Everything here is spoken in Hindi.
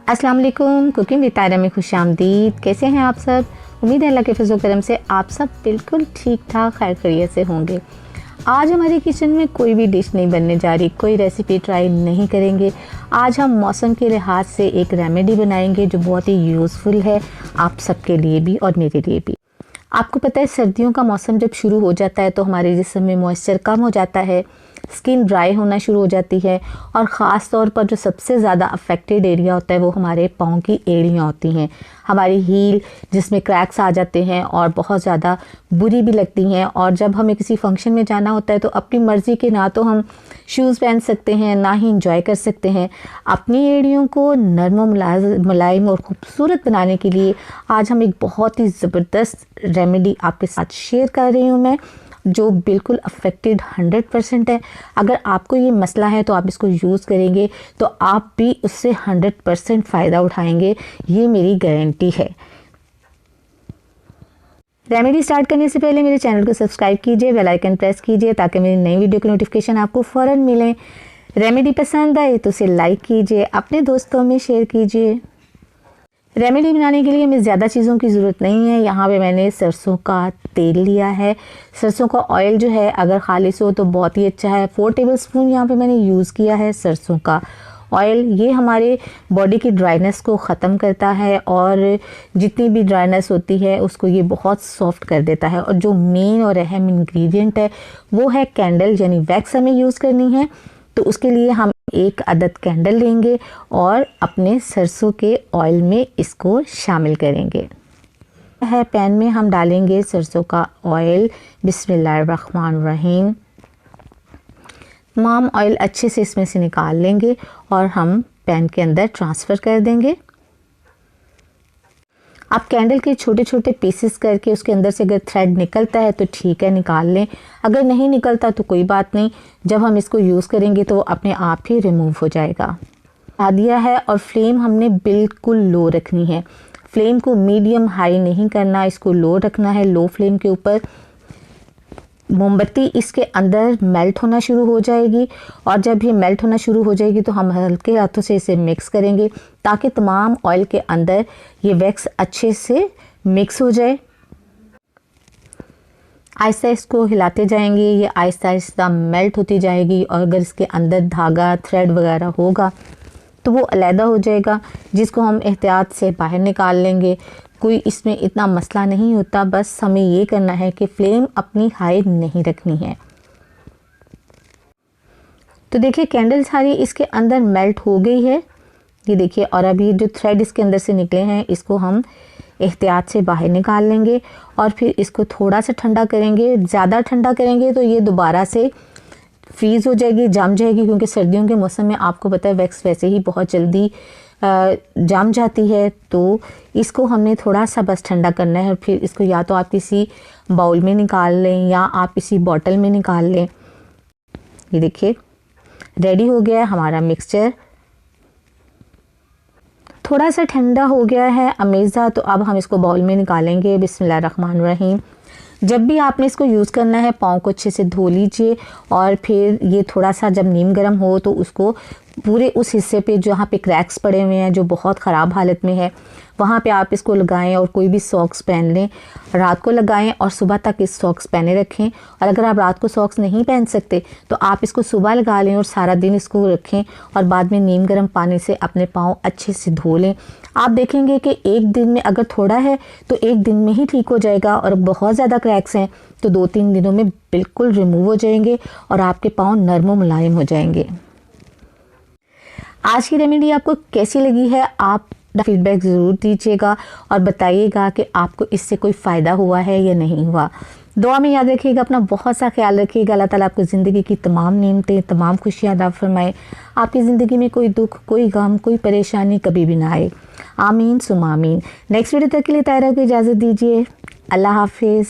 अस्सलाम वालेकुम। कुकिंग विद तायरा में खुशामदीद। कैसे हैं आप सब? उम्मीद है अल्लाह के फज़ल करम से आप सब बिल्कुल ठीक ठाक खैर खैरियत से होंगे। आज हमारे किचन में कोई भी डिश नहीं बनने जा रही, कोई रेसिपी ट्राई नहीं करेंगे। आज हम मौसम के लिहाज से एक रेमेडी बनाएंगे जो बहुत ही यूज़फुल है आप सबके लिए भी और मेरे लिए भी। आपको पता है सर्दियों का मौसम जब शुरू हो जाता है तो हमारे जिस्म में मॉइस्चर कम हो जाता है, स्किन ड्राई होना शुरू हो जाती है और ख़ास तौर पर जो सबसे ज़्यादा अफेक्टेड एरिया होता है वो हमारे पाँव की एड़ियाँ होती हैं, हमारी हील जिसमें क्रैक्स आ जाते हैं और बहुत ज़्यादा बुरी भी लगती हैं। और जब हमें किसी फंक्शन में जाना होता है तो अपनी मर्ज़ी के ना तो हम शूज़ पहन सकते हैं ना ही इंजॉय कर सकते हैं। अपनी एड़ियों को नरम मुलायम और ख़ूबसूरत बनाने के लिए आज हम एक बहुत ही ज़बरदस्त रेमेडी आपके साथ शेयर कर रही हूँ मैं, जो बिल्कुल अफेक्टेड 100% है। अगर आपको ये मसला है तो आप इसको यूज़ करेंगे तो आप भी उससे 100% फ़ायदा उठाएंगे, ये मेरी गारंटी है। रेमेडी स्टार्ट करने से पहले मेरे चैनल को सब्सक्राइब कीजिए, बेल आइकन प्रेस कीजिए ताकि मेरी नई वीडियो की नोटिफिकेशन आपको फ़ौरन मिले। रेमेडी पसंद आए तो उसे लाइक कीजिए, अपने दोस्तों में शेयर कीजिए। रेमेडी बनाने के लिए हमें ज़्यादा चीज़ों की ज़रूरत नहीं है। यहाँ पे मैंने सरसों का तेल लिया है। सरसों का ऑयल जो है अगर खालिस हो तो बहुत ही अच्छा है। 4 टेबलस्पून यहाँ पे मैंने यूज़ किया है सरसों का ऑयल। ये हमारे बॉडी की ड्राइनेस को ख़त्म करता है और जितनी भी ड्राइनेस होती है उसको ये बहुत सॉफ्ट कर देता है। और जो मेन और अहम इंग्रेडिएंट है वो है कैंडल, यानी वैक्स हमें यूज़ करनी है। तो उसके लिए हम 1 अदद कैंडल लेंगे और अपने सरसों के ऑयल में इसको शामिल करेंगे। पैन में हम डालेंगे सरसों का ऑयल। बिस्मिल्लाहिर्रहमानिर्रहीम। तमाम ऑयल अच्छे से इसमें से निकाल लेंगे और हम पैन के अंदर ट्रांसफ़र कर देंगे। आप कैंडल के छोटे छोटे पीसेस करके उसके अंदर से अगर थ्रेड निकलता है तो ठीक है, निकाल लें। अगर नहीं निकलता तो कोई बात नहीं, जब हम इसको यूज़ करेंगे तो वो अपने आप ही रिमूव हो जाएगा। आ दिया है और फ्लेम हमने बिल्कुल लो रखनी है। फ्लेम को मीडियम हाई नहीं करना, इसको लो रखना है, लो फ्लेम के ऊपर। मोमबत्ती इसके अंदर मेल्ट होना शुरू हो जाएगी और जब ये मेल्ट होना शुरू हो जाएगी तो हम हल्के हाथों से इसे मिक्स करेंगे ताकि तमाम ऑयल के अंदर ये वैक्स अच्छे से मिक्स हो जाए। आहिस्ता इसको हिलाते जाएंगे, ये आहिस्ता आहिस्ता मेल्ट होती जाएगी और अगर इसके अंदर धागा थ्रेड वगैरह होगा तो वो अलहदा हो जाएगा, जिसको हम एहतियात से बाहर निकाल लेंगे। कोई इसमें इतना मसला नहीं होता, बस हमें ये करना है कि फ्लेम अपनी हाई नहीं रखनी है। तो देखिए कैंडल सारी इसके अंदर मेल्ट हो गई है, ये देखिए। और अभी जो थ्रेड इसके अंदर से निकले हैं इसको हम एहतियात से बाहर निकाल लेंगे और फिर इसको थोड़ा सा ठंडा करेंगे। ज़्यादा ठंडा करेंगे तो ये दोबारा से फ्रीज़ हो जाएगी, जम जाएगी, क्योंकि सर्दियों के मौसम में आपको पता है वैक्स वैसे ही बहुत जल्दी जम जाती है। तो इसको हमने थोड़ा सा बस ठंडा करना है और फिर इसको या तो आप किसी बाउल में निकाल लें या आप किसी बॉटल में निकाल लें। ये देखिए रेडी हो गया है हमारा मिक्सचर। थोड़ा सा ठंडा हो गया है अमेज़ा, तो अब हम इसको बाउल में निकालेंगे। बिस्मिल्लाहिर्रहमानिर्रहीम। जब भी आपने इसको यूज़ करना है पाँव को अच्छे से धो लीजिए और फिर ये थोड़ा सा जब नीम गर्म हो तो उसको पूरे उस हिस्से पे जहाँ पे क्रैक्स पड़े हुए हैं, जो बहुत ख़राब हालत में है, वहाँ पे आप इसको लगाएं और कोई भी सॉक्स पहन लें। रात को लगाएं और सुबह तक इस सॉक्स पहने रखें। और अगर आप रात को सॉक्स नहीं पहन सकते तो आप इसको सुबह लगा लें और सारा दिन इसको रखें और बाद में नीम गर्म पानी से अपने पाँव अच्छे से धो लें। आप देखेंगे कि एक दिन में अगर थोड़ा है तो एक दिन में ही ठीक हो जाएगा और बहुत ज़्यादा क्रैक्स हैं तो 2-3 दिनों में बिल्कुल रिमूव हो जाएंगे और आपके पाँव नरम मुलायम हो जाएंगे। आज की रेमेडी आपको कैसी लगी है आप फीडबैक ज़रूर दीजिएगा और बताइएगा कि आपको इससे कोई फ़ायदा हुआ है या नहीं हुआ। दुआ में याद रखिएगा, अपना बहुत सा ख्याल रखिएगा। अल्लाह ताला आपको ज़िंदगी की तमाम नेमतें, तमाम खुशियाँ अता फरमाए। आपकी ज़िंदगी में कोई दुख, कोई गम, कोई परेशानी कभी भी ना आए। आमीन सुम आमीन। नेक्स्ट वीडियो तक के लिए तायरा को इजाज़त दीजिए। अल्लाह हाफिज़।